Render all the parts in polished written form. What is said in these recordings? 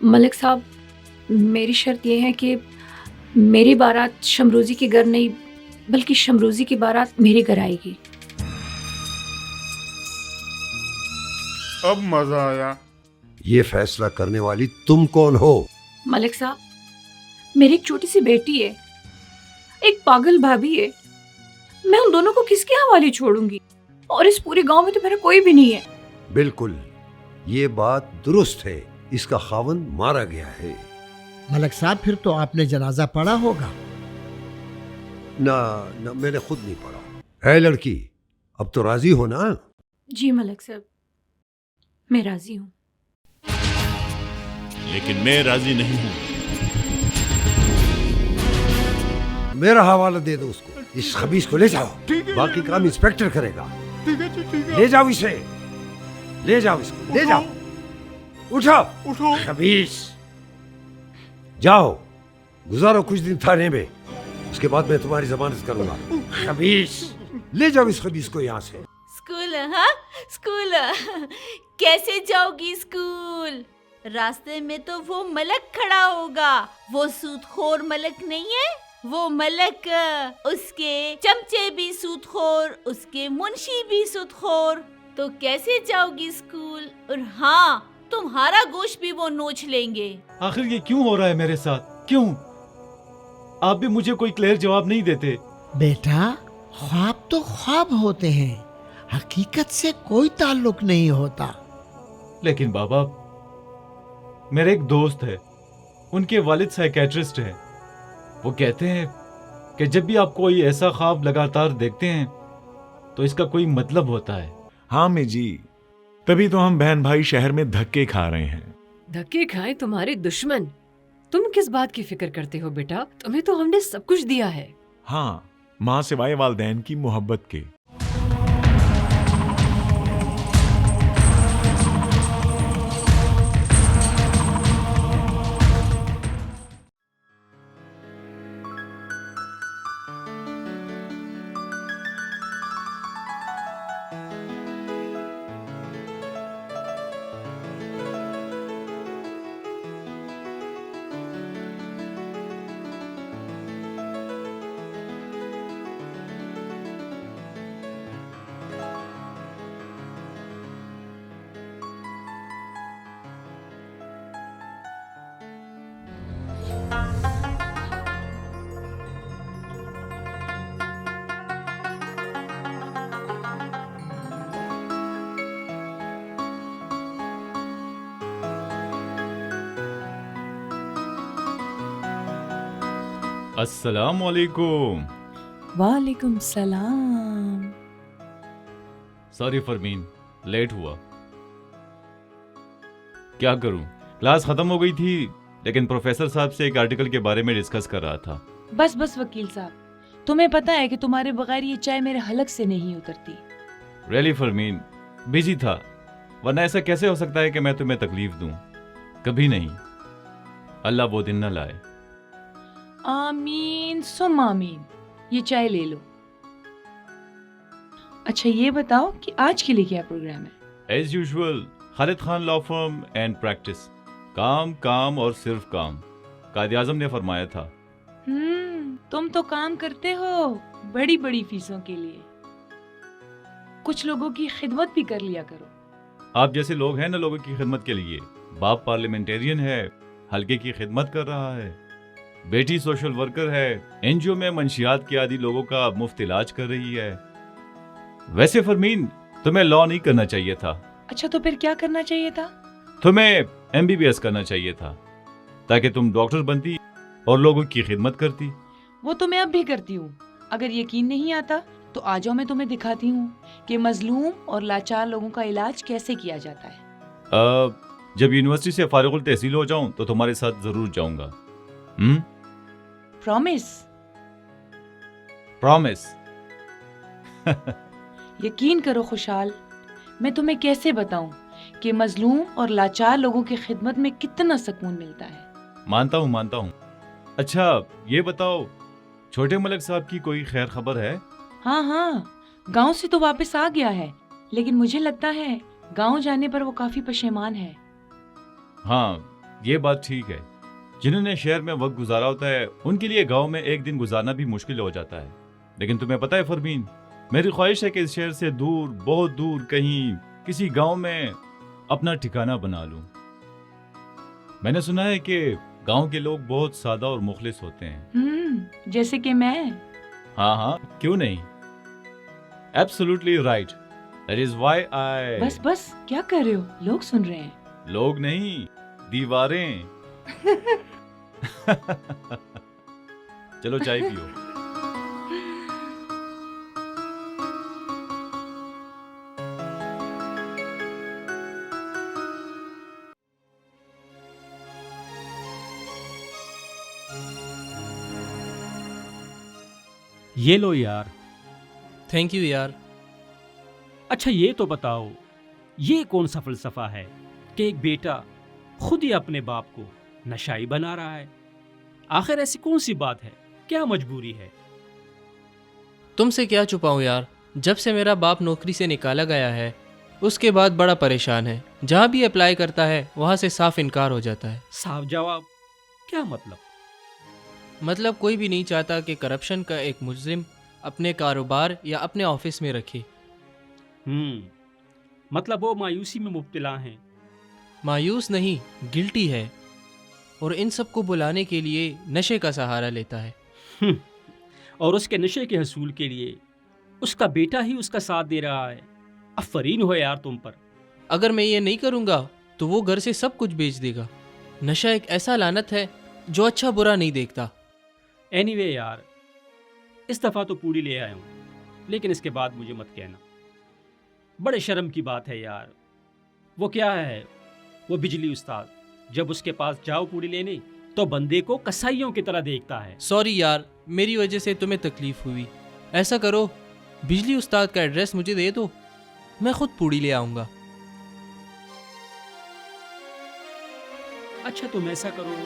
मलिक साहब, मेरी शर्त यह है कि मेरी बारात शमरोज़ी के घर नहीं बल्कि शमरोज़ी की बारात मेरे घर आएगी। अब मजा आया। ये फैसला करने वाली तुम कौन हो? मलिक साहब, मेरी एक छोटी सी बेटी है, एक पागल भाभी है। मैं उन दोनों को किसके हवाले छोड़ूंगी? और इस पूरे गांव में तो मेरा कोई भी नहीं है। बिल्कुल, ये बात दुरुस्त है। इसका खावंद मारा गया है। मलिक साहब, फिर तो आपने जनाजा पढ़ा होगा। ना, मैंने खुद नहीं पढ़ा। है लड़की, अब तो राजी हो ना? जी मलिक साहब, मैं राजी हूँ। लेकिन मैं राजी नहीं हूँ। मेरा हवाला दे दो उसको। इस खबीस को ले जाओ, बाकी काम इंस्पेक्टर करेगा। ठीक है। ले जाओ इसे, ले जाओ इसको, ले जाओ। उठो उठो। खबीस, जाओ गुजारो कुछ दिन थाने में, उसके बाद मैं तुम्हारी जमानत करूंगा। खबीस, ले जाओ इस खबीस को यहाँ से। स्कूल? हाँ, स्कूल कैसे जाओगी स्कूल? रास्ते में तो वो मलक खड़ा होगा। वो सूदखोर मलक नहीं है, वो मलक, उसके चमचे भी सूदखोर, उसके मुंशी भी सूदखोर। तो कैसे जाओगी स्कूल? और हाँ, तुम्हारा गोश्त भी वो नोच लेंगे। आखिर ये क्यों हो रहा है मेरे साथ? क्यों? आप भी मुझे कोई क्लियर जवाब नहीं देते। बेटा, ख्वाब तो ख्वाब होते हैं, हकीकत से कोई ताल्लुक नहीं होता। लेकिन बाबा, मेरे एक दोस्त है, उनके वालिद साइकेट्रिस्ट हैं। वो कहते हैं कि जब भी आप कोई ऐसा ख्वाब लगातार देखते हैं तो इसका कोई मतलब होता है। हाँ मी जी, तभी तो हम बहन भाई शहर में धक्के खा रहे हैं। धक्के खाए तुम्हारे दुश्मन। तुम किस बात की फिक्र करते हो बेटा? तुम्हें तो हमने सब कुछ दिया है। हाँ, माँ सिवाय वालदैन की मोहब्बत के। अस्सलाम वालेकुम। वालेकुम सलाम। सॉरी फरमीन, लेट हुआ। क्या करूं, क्लास खत्म हो गई थी, लेकिन प्रोफेसर साहब से एक आर्टिकल के बारे में डिस्कस कर रहा था। बस वकील साहब, तुम्हें पता है कि तुम्हारे बगैर ये चाय मेरे हलक से नहीं उतरती। रियली फरमीन, बिजी था, वरना ऐसा कैसे हो सकता है कि मैं तुम्हें तकलीफ दूं? कभी नहीं, अल्लाह वो दिन न लाए। आमीन सुम आमीन। ये चाय ले लो। अच्छा ये बताओ कि आज के लिए क्या प्रोग्राम है? As usual, Khalid Khan law firm and practice. काम काम और सिर्फ काम, कायदे आजम ने फरमाया था। तुम तो काम करते हो बड़ी बड़ी फीसों के लिए। कुछ लोगों की खिदमत भी कर लिया करो। आप जैसे लोग हैं ना लोगों की खिदमत के लिए। बाप पार्लियामेंटेरियन है, हल्के की खिदमत कर रहा है। बेटी सोशल वर्कर है, एनजीओ में मंशियात के आदि लोगों का मुफ्त इलाज कर रही है। वैसे फरमीन, तुम्हें लॉ नहीं करना चाहिए था। अच्छा तो फिर क्या करना चाहिए था? तुम्हें MBBS करना चाहिए था, ताकि तुम डॉक्टर बनती और लोगों की खिदमत करती। वो तो मैं अब भी करती हूँ। अगर यकीन नहीं आता तो आ जाओ, मैं तुम्हें दिखाती हूँ कि मजलूम और लाचार लोगों का इलाज कैसे किया जाता है। जब यूनिवर्सिटी से फारिगुल तहसील हो जाऊं तो तुम्हारे साथ जरूर जाऊंगा। प्रॉमिस? प्रॉमिस। यकीन करो खुशहाल, मैं तुम्हें कैसे बताऊं कि मजलूम और लाचार लोगों की खिदमत में कितना सुकून मिलता है। मानता हूँ। अच्छा ये बताओ, छोटे मलिक साहब की कोई खैर खबर है? हाँ, गांव से तो वापस आ गया है, लेकिन मुझे लगता है गांव जाने पर वो काफी पशेमान है। हाँ, ये बात ठीक है, जिन्होंने शहर में वक्त गुजारा होता है उनके लिए गांव में एक दिन गुजारना भी मुश्किल हो जाता है। लेकिन तुम्हें पता है फरमीन, मेरी ख्वाहिश है कि इस शहर से दूर, बहुत दूर कहीं किसी गांव में अपना ठिकाना बना लूं। मैंने सुना है कि गांव के लोग बहुत सादा और मुखलिस होते हैं। जैसे कि मैं। हाँ हाँ, क्यों नहीं, absolutely right, that is why I. बस क्या कर रहे हो, लोग सुन रहे हैं। लोग नहीं, दीवारें। चलो चाय पियो। ये लो यार। थैंक यू यार। अच्छा ये तो बताओ, ये कौन सा फलसफा है कि एक बेटा खुद ही अपने बाप को नशाई बना रहा है? आखिर ऐसी कौन सी बात है, क्या मजबूरी है? तुमसे क्या छुपाऊं यार, जब से मेरा बाप नौकरी से निकाला गया है उसके बाद बड़ा परेशान है। जहाँ भी अप्लाई करता है वहाँ से साफ इनकार हो जाता है। साफ जवाब? क्या मतलब कोई भी नहीं चाहता कि करप्शन का एक मुजरिम अपने कारोबार या अपने ऑफिस में रखे। मतलब वो मायूसी में मुब्तला हैं। मायूस नहीं, गिल्टी है, और इन सब को बुलाने के लिए नशे का सहारा लेता है। और उसके नशे के हसूल के लिए उसका बेटा ही उसका साथ दे रहा है। अफरीन हो यार तुम पर। अगर मैं ये नहीं करूँगा तो वो घर से सब कुछ बेच देगा। नशा एक ऐसा लानत है जो अच्छा बुरा नहीं देखता। एनीवे यार, इस दफ़ा तो पूरी ले आया हूँ, लेकिन इसके बाद मुझे मत कहना। बड़े शर्म की बात है यार। वो क्या है, वो बिजली उस्ताद, जब उसके पास जाओ पूरी लेने तो बंदे को कसाईयों की तरह देखता है। सॉरी यार, मेरी वजह से तुम्हें तकलीफ हुई। ऐसा करो, बिजली उस्ताद का एड्रेस मुझे दे दो, मैं खुद पूड़ी ले आऊँगा। अच्छा तुम ऐसा करो,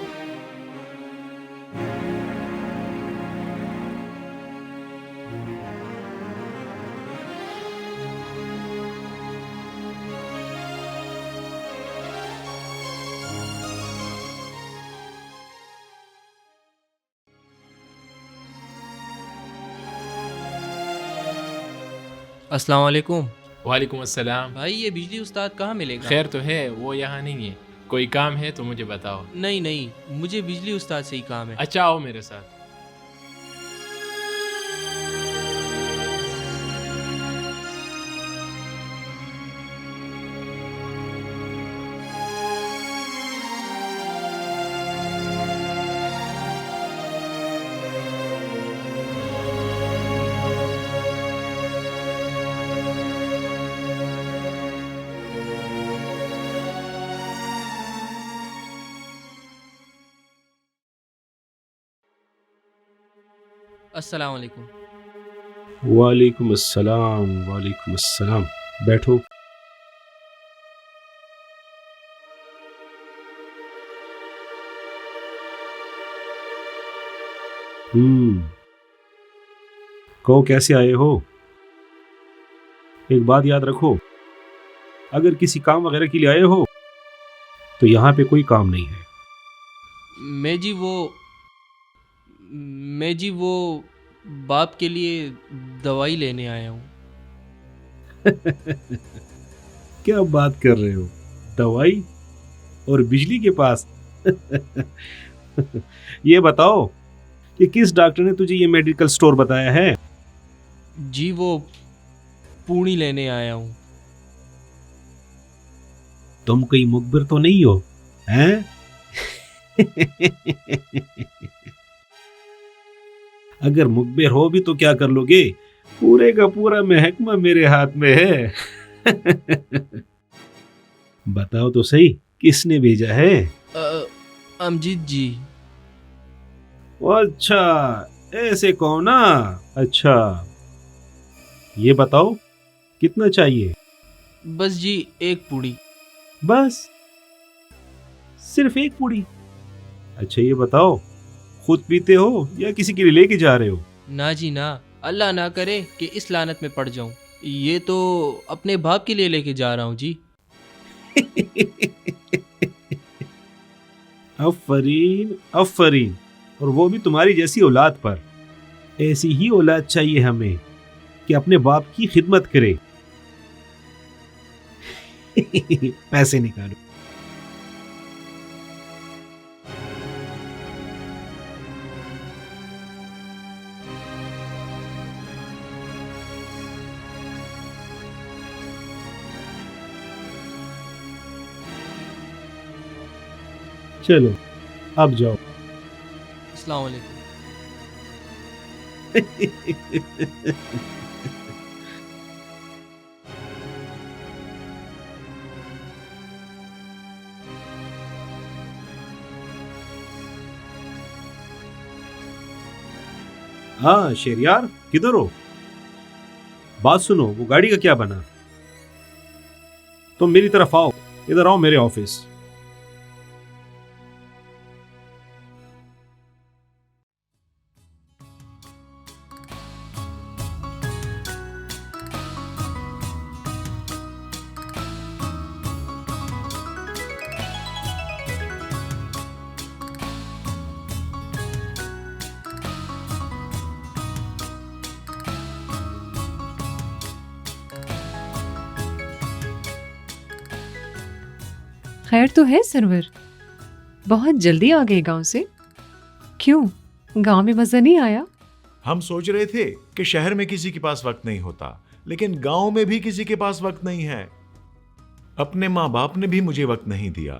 अस्सलाम वालेकुम। वालेकुम अस्सलाम। भाई ये बिजली उस्ताद कहाँ मिलेगा? खैर तो है, वो यहाँ नहीं है। कोई काम है तो मुझे बताओ। नहीं, मुझे बिजली उस्ताद से ही काम है। अच्छा आओ मेरे साथ। अस्सलाम वालेकुम। वालेकुम अस्सलाम। वालेकुम अस्सलाम। बैठो। कहो कैसे आए हो? एक बात याद रखो, अगर किसी काम वगैरह के लिए आए हो तो यहाँ पे कोई काम नहीं है। मैं जी वो बाप के लिए दवाई लेने आया हूँ। क्या बात कर रहे हो, दवाई और बिजली के पास? ये बताओ कि किस डॉक्टर ने तुझे ये मेडिकल स्टोर बताया है? जी वो पूड़ी लेने आया हूँ। तुम कोई मुखबिर तो नहीं हो, हैं? अगर मुखबिर हो भी तो क्या कर लोगे? पूरे का पूरा महकमा मेरे हाथ में है। बताओ तो सही, किसने भेजा है? अमजीद जी। अच्छा ऐसे कौन ना? अच्छा ये बताओ कितना चाहिए? बस जी एक पूड़ी। बस सिर्फ एक पूड़ी? अच्छा ये बताओ खुद पीते हो या किसी के लिए लेके जा रहे हो? ना जी ना, अल्लाह ना करे कि इस लानत में पड़ जाऊं। ये तो अपने बाप के लिए लेके जा रहा हूँ जी। अफरीन अफरीन, और वो भी तुम्हारी जैसी औलाद पर। ऐसी ही औलाद चाहिए हमें कि अपने बाप की खिदमत करे। पैसे निकालो। चलो अब जाओ। अस्सलाम वालेकुम। हाँ शेरियार, किधर हो? बात सुनो, वो गाड़ी का क्या बना? तुम मेरी तरफ आओ, इधर आओ मेरे ऑफिस। खैर तो है सरवर, बहुत जल्दी आ गए गांव से। क्यों, गांव में मजा नहीं आया? हम सोच रहे थे कि शहर में किसी के पास वक्त नहीं होता, लेकिन गांव में भी किसी के पास वक्त नहीं है। अपने माँ बाप ने भी मुझे वक्त नहीं दिया।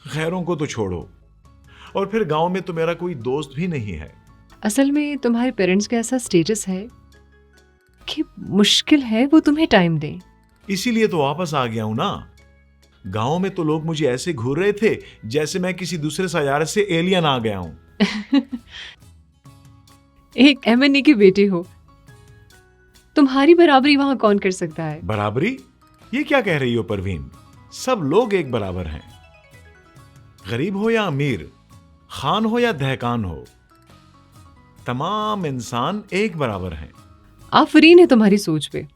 खैरों को तो छोड़ो, और फिर गांव में तो मेरा कोई दोस्त भी नहीं है। असल में तुम्हारे पेरेंट्स का ऐसा स्टेटस है कि मुश्किल है वो तुम्हें टाइम दें। इसीलिए तो वापस आ गया हूं ना। गांव में तो लोग मुझे ऐसे घूर रहे थे जैसे मैं किसी दूसरे सैयारे से एलियन आ गया हूं। एक एमएनए के बेटे हो, तुम्हारी बराबरी वहां कौन कर सकता है? बराबरी? ये क्या कह रही हो परवीन? सब लोग एक बराबर हैं। गरीब हो या अमीर, खान हो या दहकान हो, तमाम इंसान एक बराबर हैं। आफरीन है तुम्हारी सोच पे।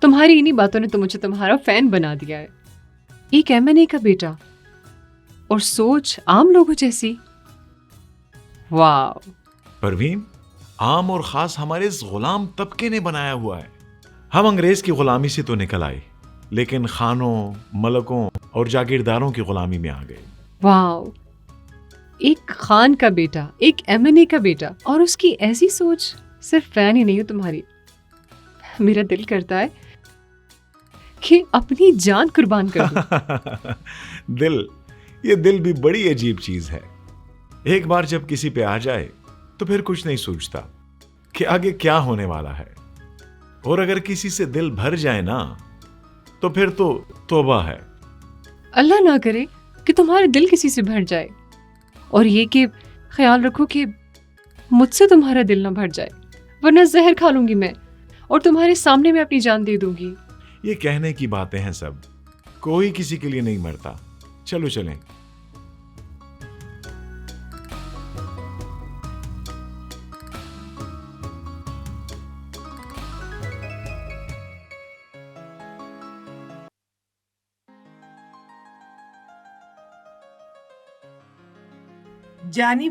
तुम्हारी इन्हीं बातों ने तो मुझे तुम्हारा फैन बना दिया है। एक एमएनए का बेटा और सोच आम लोगों जैसी। वाह परवीन, आम और खास हमारे इस गुलाम तबके ने बनाया हुआ है। हम अंग्रेज की गुलामी से तो निकल आए, लेकिन खानों, मलकों और जागीरदारों की गुलामी में आ गए। वाह, एक खान का बेटा, एक एमएनए का बेटा, और उसकी ऐसी सोच। सिर्फ फैन ही नहीं हो तुम्हारी, मेरा दिल करता है कि अपनी जान कुर्बान कर दूं। ये दिल भी बड़ी अजीब चीज है। एक बार जब किसी पे आ जाए तो फिर कुछ नहीं सोचता कि आगे क्या होने वाला है। और अगर किसी से दिल भर जाए ना, तो फिर तो तौबा है। अल्लाह ना करे कि तुम्हारा दिल किसी से भर जाए, और ये कि ख्याल रखो कि मुझसे तुम्हारा दिल ना भर जाए, वरना जहर खा लूंगी मैं और तुम्हारे सामने मैं अपनी जान दे दूंगी। ये कहने की बातें हैं सब, कोई किसी के लिए नहीं मरता। चलो चलें। जानी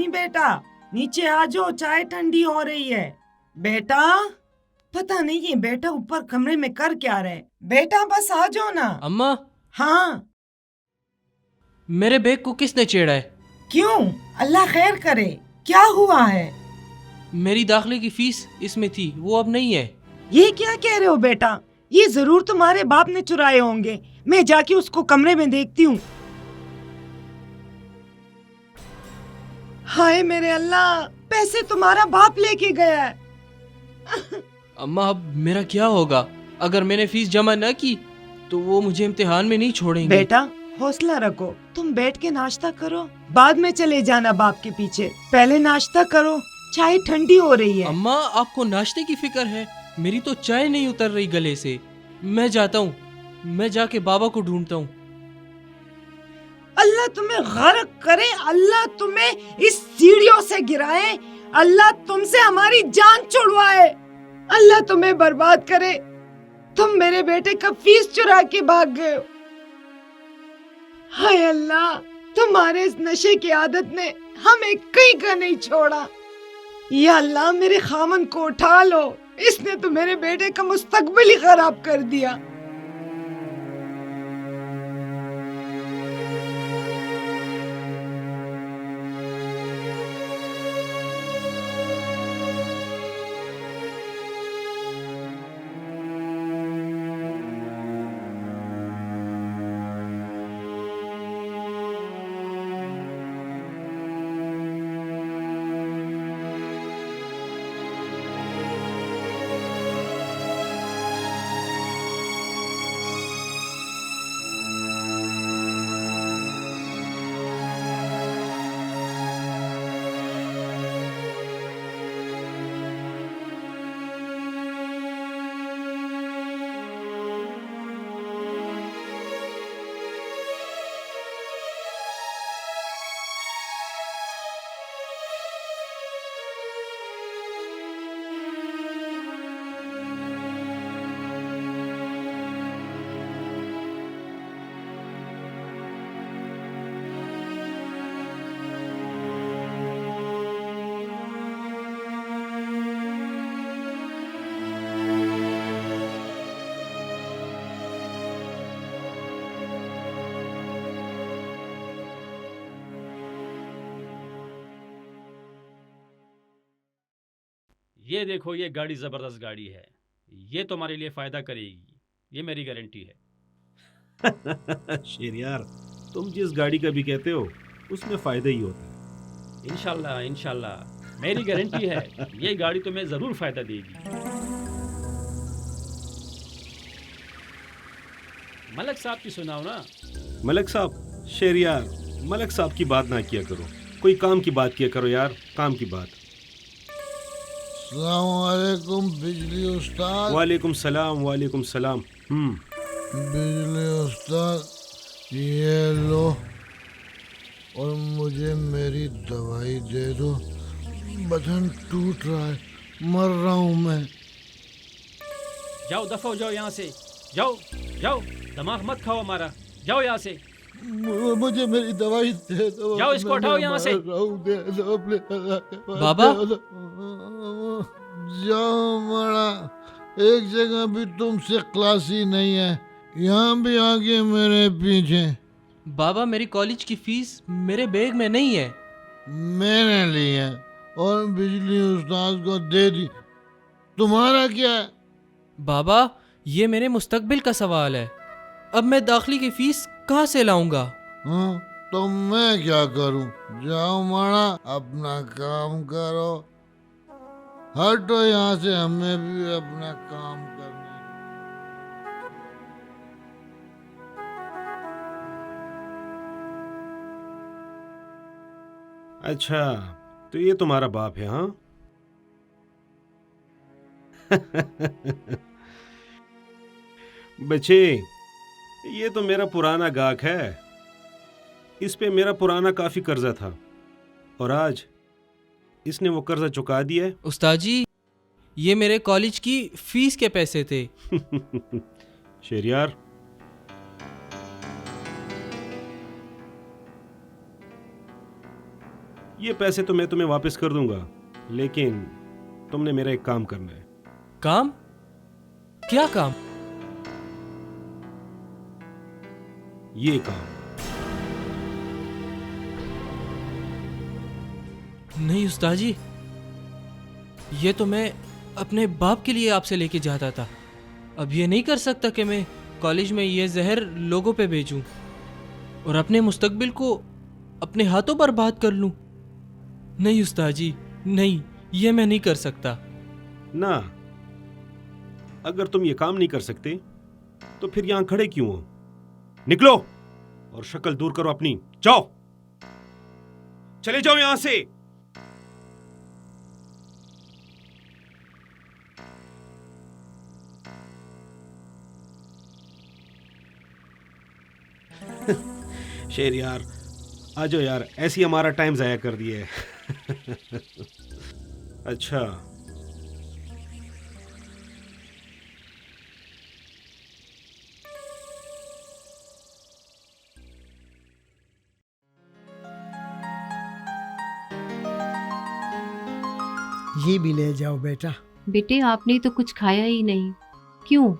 बेटा, नीचे आ जाओ, चाय ठंडी हो रही है। बेटा, पता नहीं ये बेटा ऊपर कमरे में कर क्या रहे। बेटा बस आ जाओ ना। अम्मा। हाँ। मेरे बैग को किसने छेड़ा है? क्यों? अल्लाह खैर करे, क्या हुआ है? मेरी दाखिले की फीस इसमें थी, वो अब नहीं है। ये क्या कह रहे हो बेटा? ये जरूर तुम्हारे बाप ने चुराए होंगे। मैं जाके उसको कमरे में देखती हूँ। हाय मेरे अल्लाह, पैसे तुम्हारा बाप लेके गया है। अम्मा अब मेरा क्या होगा? अगर मैंने फीस जमा न की तो वो मुझे इम्तिहान में नहीं छोड़ेंगे। बेटा हौसला रखो, तुम बैठ के नाश्ता करो, बाद में चले जाना बाप के पीछे। पहले नाश्ता करो, चाय ठंडी हो रही है। अम्मा आपको नाश्ते की फिक्र है, मेरी तो चाय नहीं उतर रही गले से। मैं जाता हूँ, मैं जाके बाबा को ढूंढता हूँ। अल्लाह तुम्हें गर्क करे, अल्लाह तुम्हें इस सीढ़ियों से गिराए, अल्लाह तुमसे हमारी जान छुड़वाए, अल्लाह तुम्हें बर्बाद करे। तुम मेरे बेटे का फीस चुरा के भाग गए हो। हाय अल्लाह, तुम्हारे इस नशे की आदत ने हमें कहीं का नहीं छोड़ा। या अल्लाह, मेरे खामन को उठा लो, इसने तो मेरे बेटे का मुस्तकबिल ही खराब कर दिया। ये देखो, ये गाड़ी ज़बरदस्त गाड़ी है, ये तुम्हारे लिए फ़ायदा करेगी, ये मेरी गारंटी है। शेरियार, तुम जिस गाड़ी का भी कहते हो उसमें फ़ायदा ही होता है। इंशाल्लाह इंशाल्लाह, मेरी गारंटी है, ये गाड़ी तुम्हें ज़रूर फ़ायदा देगी। मलक साहब की सुनाओ ना। मलक साहब, शेरियार, मलक साहब की बात ना किया करो, कोई काम की बात किया करो यार, काम की बात। अस्सलामुअलैकुम बिजली उस्ताद। वालेकुम सलाम, वालेकुम सलाम। बिजली उस्ताद, ये लो और मुझे मेरी दवाई दे दो, बदन टूट रहा है, मर रहा हूँ मैं। जाओ, दफा हो जाओ यहाँ से, जाओ जाओ, दिमाग मत खाओ हमारा, जाओ यहाँ से। मुझे मेरी दवाई दे दो। जाओ, इसको उठाओ यहाँ से। बाबा, जाओ मड़ा, एक जगह भी तुमसे क्लासी नहीं है, यहाँ भी आगे मेरे पीछे। बाबा, मेरी कॉलेज की फीस मेरे बैग में नहीं है। मैंने ली है और बिजली उस्ताद को दे दी, तुम्हारा क्या है? बाबा, ये मेरे मुस्तकबिल का सवाल है, अब मैं दाखिली की फीस कहाँ से लाऊंगा? हाँ, तो मैं क्या करूं? जाओ माड़ा, अपना काम करो, हटो यहाँ से, हमें भी अपना काम करना। अच्छा, तो ये तुम्हारा बाप है, हाँ? बच्चे, ये तो मेरा पुराना गाहक है, इस पे मेरा पुराना काफी कर्जा था और आज इसने वो कर्जा चुका दिया है। उस्ताद जी, ये मेरे कॉलेज की फीस के पैसे थे। शेरियार, ये पैसे तो मैं तुम्हें वापस कर दूंगा, लेकिन तुमने मेरा एक काम करना है। काम? क्या काम? ये काम। नहीं उस्ताद जी, ये तो मैं अपने बाप के लिए आपसे लेके जाता था, अब ये नहीं कर सकता कि मैं कॉलेज में ये जहर लोगों पे बेचूं और अपने मुस्तकबिल को अपने हाथों बर्बाद कर लूं। नहीं उस्ताद जी, नहीं, ये मैं नहीं कर सकता। ना, अगर तुम ये काम नहीं कर सकते तो फिर यहां खड़े क्यों हो? निकलो और शक्ल दूर करो अपनी, जाओ, चले जाओ यहां से। शेर यार, आ जाओ यार, ऐसी हमारा टाइम जाया कर दिया है। अच्छा, ये भी ले जाओ बेटा। बेटे आपने तो कुछ खाया ही नहीं, क्यों?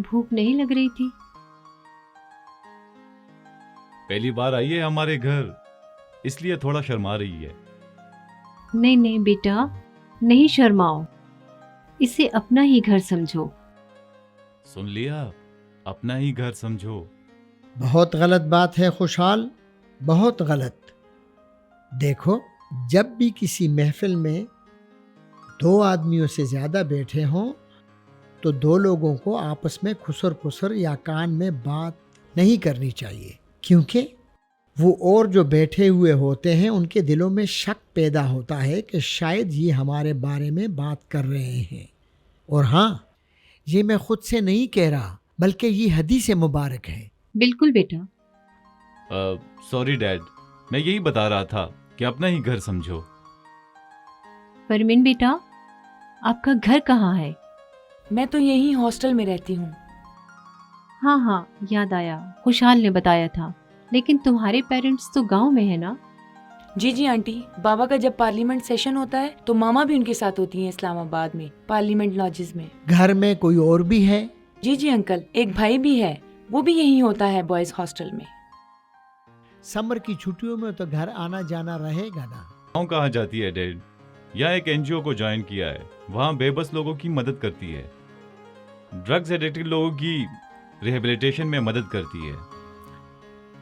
भूख नहीं लग रही थी? पहली बार आई है हमारे घर, इसलिए थोड़ा शर्मा रही है। नहीं नहीं बेटा, नहीं शर्माओ, इसे अपना ही घर समझो। सुन लिया, अपना ही घर समझो। बहुत गलत बात है खुशहाल, बहुत गलत। देखो, जब भी किसी महफिल में 2 आदमियों से ज्यादा बैठे हों तो 2 लोगों को आपस में खुसर पुसर या कान में बात नहीं करनी चाहिए, क्योंकि वो और जो बैठे हुए होते हैं उनके दिलों में शक पैदा होता है कि शायद ये हमारे बारे में बात कर रहे हैं। और हाँ, ये मैं खुद से नहीं कह रहा, बल्कि ये हदीस मुबारक है। बिल्कुल बेटा। सॉरी डैड, मैं यही बता रहा था कि अपना ही घर समझो। परमीन बेटा, आपका घर कहाँ है? मैं तो यहीं हॉस्टल में रहती हूँ। हाँ हाँ, याद आया, खुशहाल ने बताया था। लेकिन तुम्हारे पेरेंट्स तो गांव में है ना? जी जी आंटी, बाबा का जब पार्लियामेंट सेशन होता है तो मामा भी उनके साथ होती हैं इस्लामाबाद में, पार्लियामेंट लॉजेस में। घर में कोई और भी है? जी जी अंकल, एक भाई भी है, वो भी यहीं होता है बॉयज हॉस्टल में। समर की छुट्टियों में तो घर आना जाना रहेगा ना। गाँव कहाँ जाती है डैड? यहाँ एक एनजीओ को ज्वाइन किया है, वहाँ बेबस लोगों की मदद करती है, ड्रग्स एडिक्टेड लोगों की रिहेबिलिटेशन में मदद करती है।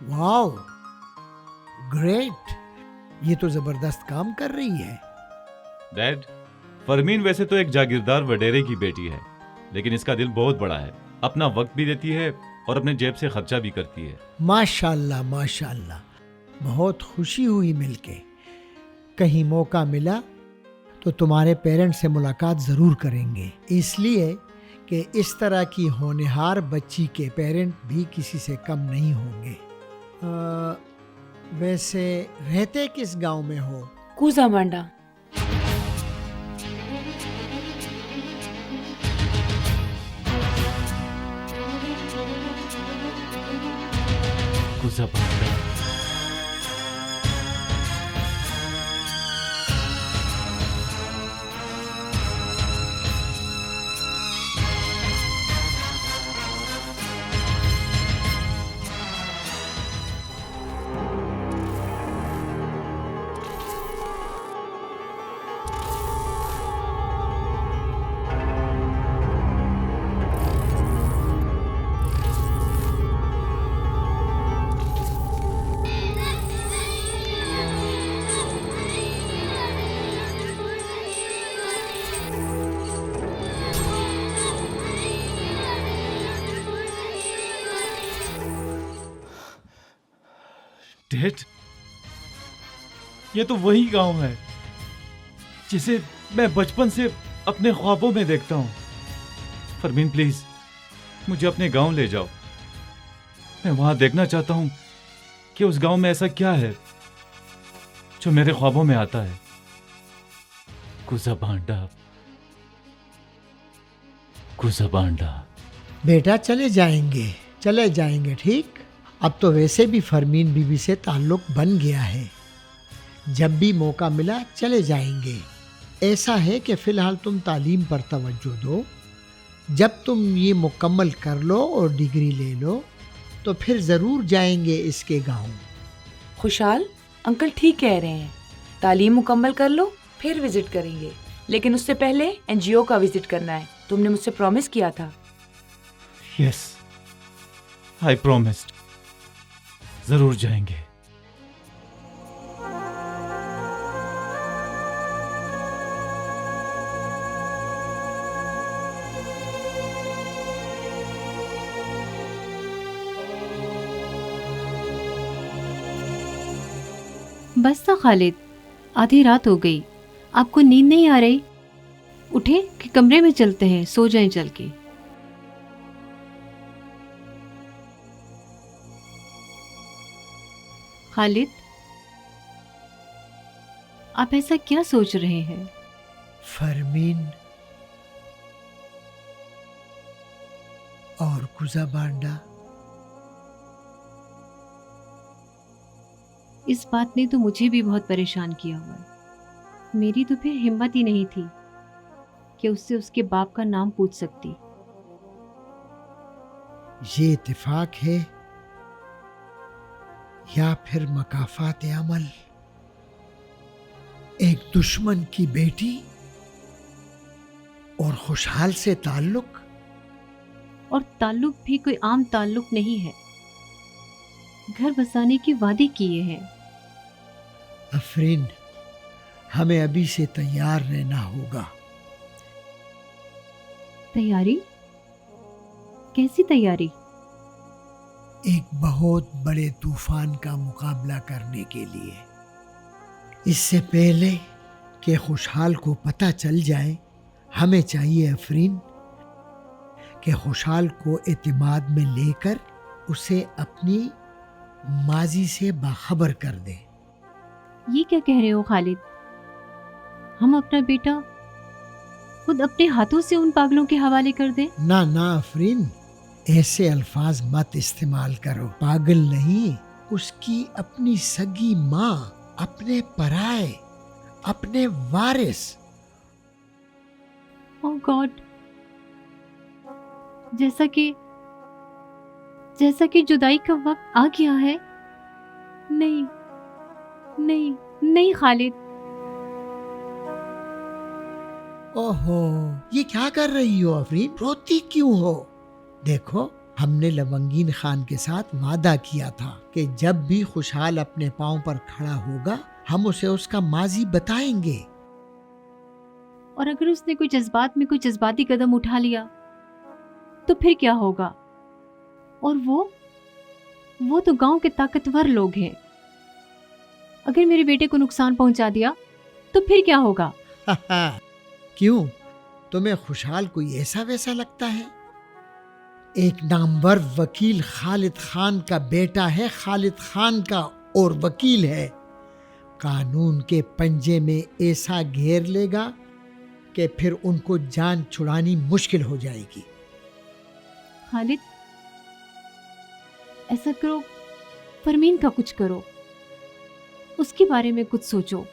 वाओ, ग्रेट, ये तो जबरदस्त काम कर रही है। डैड, फरमीन वैसे तो एक जागीरदार वडेरे की बेटी है, लेकिन इसका दिल बहुत बड़ा है, अपना वक्त भी देती है और अपने जेब से खर्चा भी करती है। माशाल्लाह माशाल्लाह, बहुत खुशी हुई मिलके। कहीं मौका मिला तो तुम्हारे पेरेंट्स से मुलाकात ज़रूर करेंगे, इसलिए कि इस तरह की होनहार बच्ची के पेरेंट भी किसी से कम नहीं होंगे। वैसे रहते किस गांव में हो? कूजाबांडा। कूजाबांडा। डैड, ये तो वही गांव है जिसे मैं बचपन से अपने ख्वाबों में देखता हूँ। फरमीन प्लीज, मुझे अपने गांव ले जाओ। मैं वहां देखना चाहता हूँ कि उस गांव में ऐसा क्या है जो मेरे ख्वाबों में आता है। कूजाबांडा, कूजाबांडा। बेटा चले जाएंगे, ठीक। अब तो वैसे भी फरमीन बीबी से ताल्लुक बन गया है, जब भी मौका मिला चले जाएंगे। ऐसा है कि फ़िलहाल तुम तालीम पर तवज्जो दो, जब तुम ये मुकम्मल कर लो और डिग्री ले लो तो फिर ज़रूर जाएंगे इसके गांव। खुशहाल अंकल ठीक कह रहे हैं, तालीम मुकम्मल कर लो फिर विजिट करेंगे, लेकिन उससे पहले एनजीओ का विजिट करना है, तुमने मुझसे प्रॉमिस किया था। यस, आई प्रॉमिस्ड। जरूर जाएंगे। बस था खालिद, आधी रात हो गई, आपको नींद नहीं आ रही? उठे कि कमरे में चलते हैं, सो जाएं चल के। खालिद, आप ऐसा क्या सोच रहे हैं? फरमीन और कूजाबांडा। इस बात ने तो मुझे भी बहुत परेशान किया हुआ है। मेरी तो फिर हिम्मत ही नहीं थी कि उससे उसके बाप का नाम पूछ सकती। ये इत्तेफाक है या फिर मकाफात अमल? एक दुश्मन की बेटी और खुशहाल से ताल्लुक? और ताल्लुक भी कोई आम ताल्लुक नहीं है, घर बसाने के वादे किए हैं। अफरीन, हमें अभी से तैयार रहना होगा। तैयारी? कैसी तैयारी? एक बहुत बड़े तूफान का मुकाबला करने के लिए। इससे पहले कि खुशहाल को पता चल जाए, हमें चाहिए अफरीन कि खुशहाल को एतमाद में लेकर उसे अपनी माजी से बाखबर कर दे। ये क्या कह रहे हो खालिद? हम अपना बेटा खुद अपने हाथों से उन पागलों के हवाले कर दें? ना ना अफरीन, ऐसे अल्फाज मत इस्तेमाल करो। पागल नहीं, उसकी अपनी सगी माँ, अपने पराए, अपने वारिस। ओह गॉड, जैसा कि जुदाई का वक्त आ गया है। नहीं नहीं नहीं खालिद। ओहो, ये क्या कर रही हो अफरीन? रोती क्यों हो? देखो, हमने लवंगीन खान के साथ वादा किया था कि जब भी खुशहाल अपने पांव पर खड़ा होगा, हम उसे उसका माजी बताएंगे। और अगर उसने कोई जज्बात में कोई जज्बाती कदम उठा लिया तो फिर क्या होगा? और वो तो गांव के ताकतवर लोग हैं। अगर मेरे बेटे को नुकसान पहुंचा दिया तो फिर क्या होगा? क्यों, तुम्हें खुशहाल कोई ऐसा वैसा लगता है? एक नामवर वकील खालिद खान का बेटा है, खालिद खान का और वकील है। कानून के पंजे में ऐसा घेर लेगा कि फिर उनको जान छुड़ानी मुश्किल हो जाएगी। खालिद, ऐसा करो, फरमीन का कुछ करो, उसके बारे में कुछ सोचो,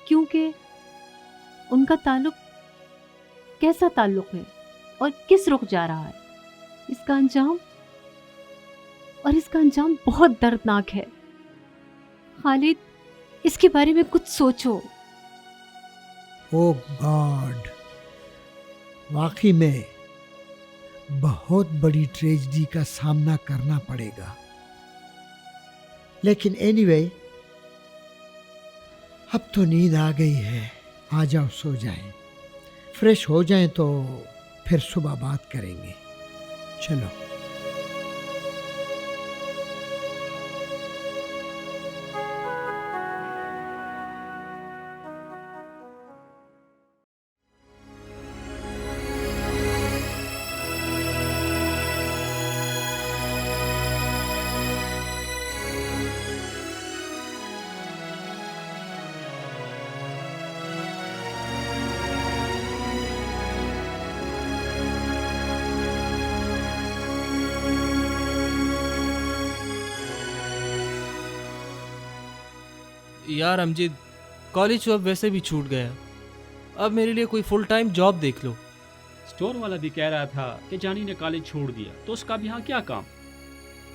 क्योंकि उनका ताल्लुक कैसा ताल्लुक है और किस रुख जा रहा है, इसका अंजाम बहुत दर्दनाक है। खालिद, इसके बारे में कुछ सोचो। ओह गॉड, वाकई में बहुत बड़ी ट्रेजेडी का सामना करना पड़ेगा। लेकिन एनीवे, अब तो नींद आ गई है, आ जाओ सो जाएं। फ्रेश हो जाएं तो फिर सुबह बात करेंगे। चलो। यार अमजद, कॉलेज तो अब वैसे भी छूट गया, अब मेरे लिए कोई फुल टाइम जॉब देख लो। स्टोर वाला भी कह रहा था कि जानी ने कॉलेज छोड़ दिया, तो उसका भी यहाँ क्या काम?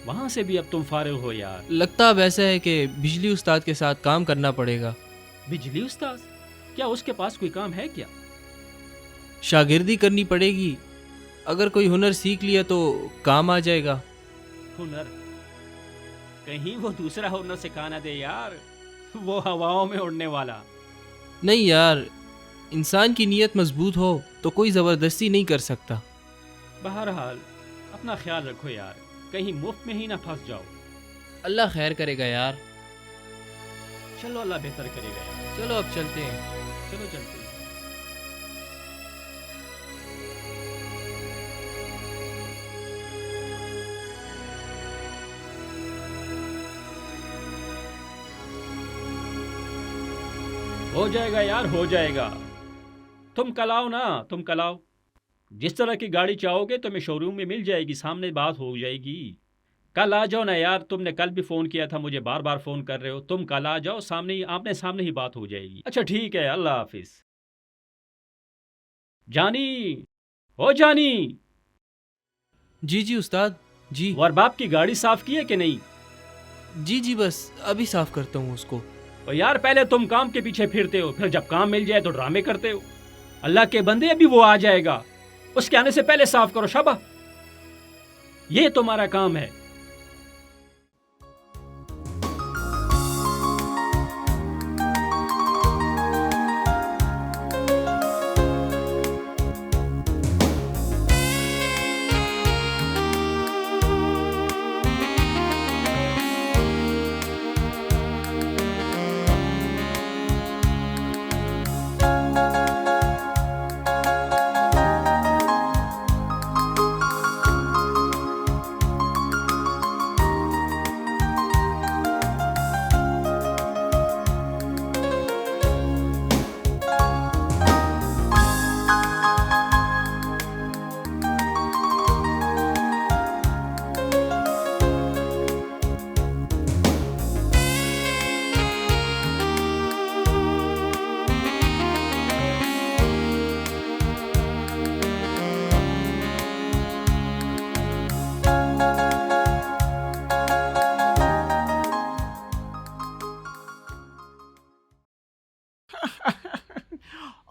वहाँ से भी अब तुम फारिग हो यार। लगता अब ऐसा है कि बिजली उस्ताद के साथ काम करना पड़ेगा। बिजली उस्ताद? क्या उसके पास कोई काम है क्या? शागिर्दी करनी पड़ेगी, अगर कोई हुनर सीख लिया तो काम आ जाएगा। हुनर? कहीं वो दूसरा हुनर सिखाना दे यार, वो हवाओं में उड़ने वाला। नहीं यार, इंसान की नीयत मजबूत हो तो कोई ज़बरदस्ती नहीं कर सकता। बहरहाल अपना ख्याल रखो यार, कहीं मुफ्त में ही ना फंस जाओ। अल्लाह खैर करेगा यार। चलो, अल्लाह बेहतर करेगा यार। चलो अब चलते हैं। चलो चलते हैं। हो जाएगा यार, हो जाएगा। तुम कल आओ ना, तुम कल आओ। जिस तरह की गाड़ी चाहोगे तुम्हें शोरूम में मिल जाएगी, सामने बात हो जाएगी। कल आ जाओ ना यार, तुमने कल भी फ़ोन किया था, मुझे बार बार फ़ोन कर रहे हो। तुम कल आ जाओ, सामने ही आमने सामने ही बात हो जाएगी। अच्छा ठीक है, अल्लाह हाफिज़। जानी, ओ जानी। जी जी उस्ताद जी। और बाप की गाड़ी साफ की है कि नहीं? जी जी बस अभी साफ करता हूँ उसको। और यार पहले तुम काम के पीछे फिरते हो, फिर जब काम मिल जाए तो ड्रामे करते हो। अल्लाह के बंदे, अभी वो आ जाएगा, उसके आने से पहले साफ करो। शाबा, ये तुम्हारा काम है।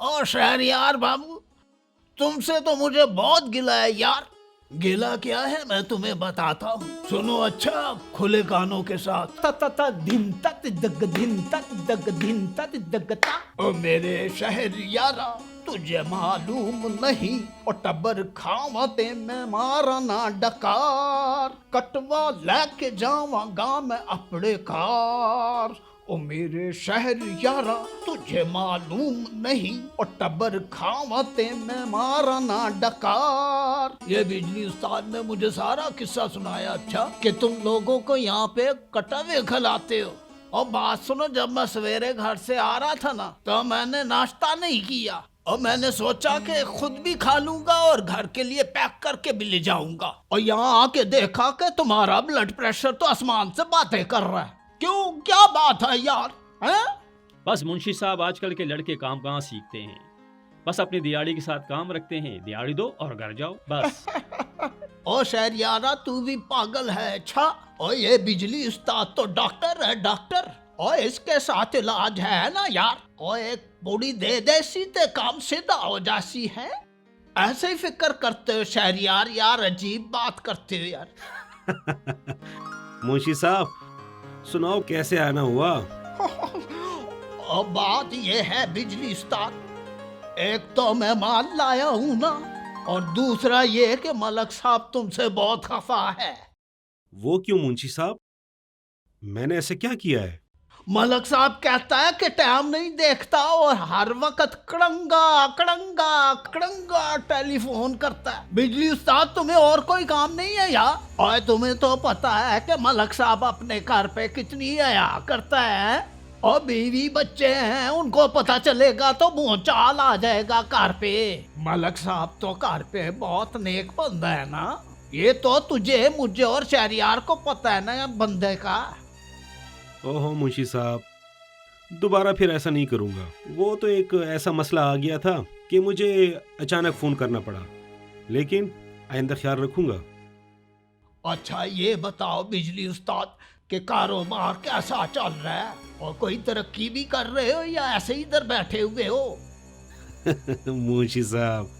और शहरयार बाबू, तुमसे तो मुझे बहुत गिला है यार। गिला क्या है मैं तुम्हें बताता हूँ, सुनो अच्छा खुले कानों के साथ। ता ता ता दिन तक दग दिन तक दग दिन तक दगता। ओ मेरे शहरयारा तुझे मालूम नहीं, और टब्बर खावते में मारा ना डकार, कटवा लेके जावांगा मैं अपने कार। ओ मेरे शहर यारा तुझे मालूम नहीं, और टब्बर खावते में मारा ना डकार। ये बिजली उस्ताद ने मुझे सारा किस्सा सुनाया अच्छा, कि तुम लोगों को यहाँ पे कटवे खिलाते हो। और बात सुनो, जब मैं सवेरे घर से आ रहा था ना, तो मैंने नाश्ता नहीं किया, और मैंने सोचा कि खुद भी खा लूंगा और घर के लिए पैक करके भी ले जाऊंगा। और यहाँ आके देखा कि तुम्हारा ब्लड प्रेशर तो आसमान से बातें कर रहा है। क्यों, क्या बात है यार? हैं? बस मुंशी साहब, आजकल के लड़के काम कहाँ सीखते हैं, बस अपनी दिहाड़ी के साथ काम रखते हैं। दिहाड़ी दो और घर जाओ बस। ओ शहरयारा तू भी पागल है अच्छा। और ये बिजली उस्ताद तो डॉक्टर है, डॉक्टर। और इसके साथ इलाज है ना यार। और एक बूढ़ी दे देसी ते काम सीधा हो जासी है। ऐसे ही फिक्र करते हो शहरयार यार, अजीब बात करते हो यार। मुंशी साहब सुनाओ, कैसे आना हुआ? और बात ये है बिजली उस्ताद, एक तो मैं माल लाया हूँ ना, और दूसरा ये कि मलक साहब तुमसे बहुत खफा है। वो क्यों मुंशी साहब, मैंने ऐसे क्या किया है? मलक साहब कहता है कि टाइम नहीं देखता और हर वक्त कड़ंगा कड़ंगा कड़ंगा टेलीफोन करता है। बिजली उस्ताद तुम्हें और कोई काम नहीं है यार? और तुम्हें तो पता है कि मलक साहब अपने घर पे कितनी आया करता है, और बीवी बच्चे हैं, उनको पता चलेगा तो भूचाल आ जाएगा घर पे। मलक साहब तो घर पे बहुत नेक बंदा है ना, ये तो तुझे मुझे और शहरियार को पता है ना बंदे का। ओहो मुंशी साहब, दोबारा फिर ऐसा नहीं करूंगा। वो तो एक ऐसा मसला आ गया था कि मुझे अचानक फोन करना पड़ा, लेकिन आइंदा ख्याल रखूंगा। अच्छा ये बताओ बिजली उस्ताद कि कारोबार कैसा चल रहा है, और कोई तरक्की भी कर रहे हो या ऐसे ही इधर बैठे हुए हो? मुंशी साहब,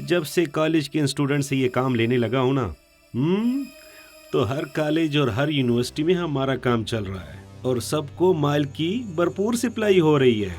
जब से कॉलेज के स्टूडेंट से ये काम लेने लगा हूं ना, तो हर कॉलेज और हर यूनिवर्सिटी में हमारा काम चल रहा है, और सबको माल की भरपूर सप्लाई हो रही है।